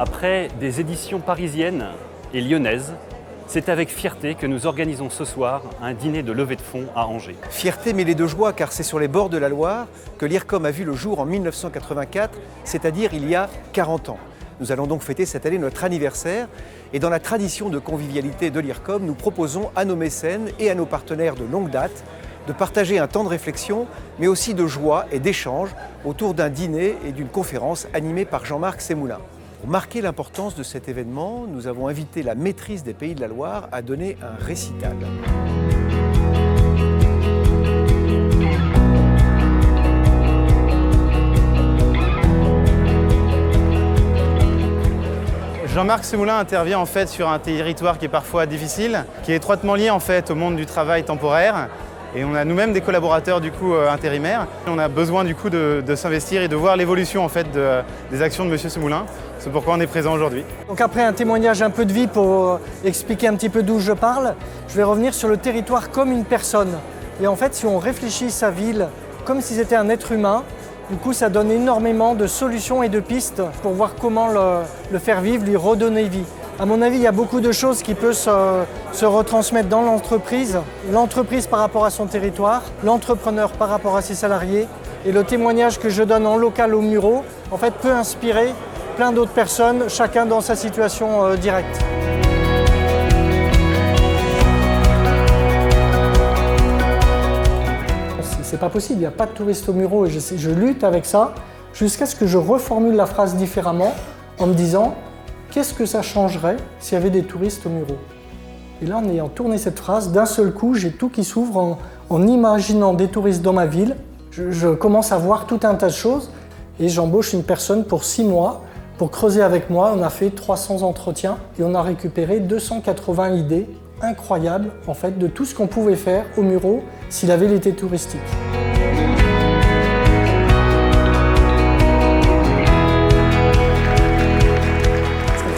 Après des éditions parisiennes et lyonnaises, c'est avec fierté que nous organisons ce soir un dîner de levée de fonds à Angers. Fierté mêlée de joie car c'est sur les bords de la Loire que l'IRCOM a vu le jour en 1984, c'est-à-dire il y a 40 ans. Nous allons donc fêter cette année notre anniversaire et dans la tradition de convivialité de l'IRCOM, nous proposons à nos mécènes et à nos partenaires de longue date de partager un temps de réflexion, mais aussi de joie et d'échange autour d'un dîner et d'une conférence animée par Jean-Marc Sémoulin. Pour marquer l'importance de cet événement, nous avons invité la maîtrise des Pays de la Loire à donner un récital. Jean-Marc Sémoulin intervient en fait sur un territoire qui est parfois difficile, qui est étroitement lié en fait au monde du travail temporaire. Et on a nous-mêmes des collaborateurs du coup intérimaires. On a besoin du coup de s'investir et de voir l'évolution en fait des actions de Monsieur Sémoulin. C'est pourquoi on est présent aujourd'hui. Donc après un témoignage un peu de vie pour expliquer un petit peu d'où je parle, je vais revenir sur le territoire comme une personne. Et en fait, si on réfléchit sa ville comme si c'était un être humain, du coup ça donne énormément de solutions et de pistes pour voir comment le faire vivre, lui redonner vie. À mon avis, il y a beaucoup de choses qui peuvent se retransmettre dans l'entreprise. L'entreprise par rapport à son territoire, l'entrepreneur par rapport à ses salariés. Et le témoignage que je donne en local au Muro, en fait, peut inspirer plein d'autres personnes, chacun dans sa situation directe. C'est pas possible, il n'y a pas de touristes au Muro et je lutte avec ça jusqu'à ce que je reformule la phrase différemment en me disant qu'est-ce que ça changerait s'il y avait des touristes au Muro? Et là, en ayant tourné cette phrase, d'un seul coup, j'ai tout qui s'ouvre en imaginant des touristes dans ma ville. Je commence à voir tout un tas de choses et j'embauche une personne pour 6 mois pour creuser avec moi. On a fait 300 entretiens et on a récupéré 280 idées incroyables en fait, de tout ce qu'on pouvait faire au Muro si la ville était touristique.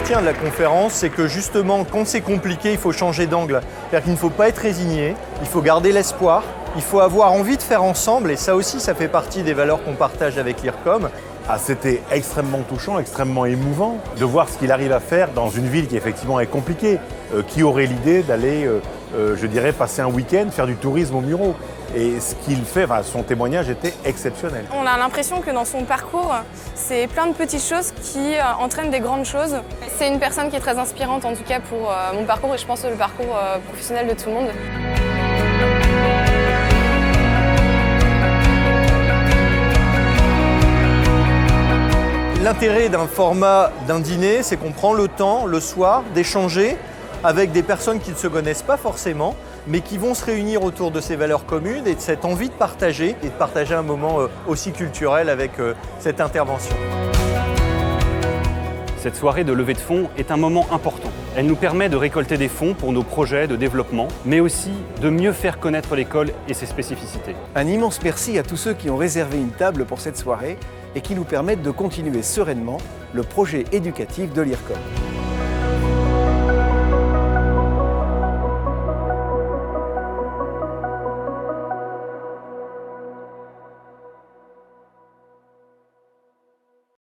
De la conférence, c'est que justement, quand c'est compliqué, il faut changer d'angle. C'est-à-dire qu'il ne faut pas être résigné, il faut garder l'espoir, il faut avoir envie de faire ensemble, et ça aussi, ça fait partie des valeurs qu'on partage avec l'IRCOM. C'était extrêmement touchant, extrêmement émouvant de voir ce qu'il arrive à faire dans une ville qui effectivement est compliquée. Qui aurait l'idée d'aller, je dirais, passer un week-end, faire du tourisme au Muro? Et ce qu'il fait, son témoignage était exceptionnel. On a l'impression que dans son parcours, c'est plein de petites choses qui entraînent des grandes choses. C'est une personne qui est très inspirante, en tout cas pour mon parcours et je pense le parcours professionnel de tout le monde. L'intérêt d'un format d'un dîner, c'est qu'on prend le temps, le soir, d'échanger avec des personnes qui ne se connaissent pas forcément, mais qui vont se réunir autour de ces valeurs communes et de cette envie de partager, et de partager un moment aussi culturel avec cette intervention. Cette soirée de levée de fonds est un moment important. Elle nous permet de récolter des fonds pour nos projets de développement, mais aussi de mieux faire connaître l'école et ses spécificités. Un immense merci à tous ceux qui ont réservé une table pour cette soirée et qui nous permettent de continuer sereinement le projet éducatif de l'IRCOM.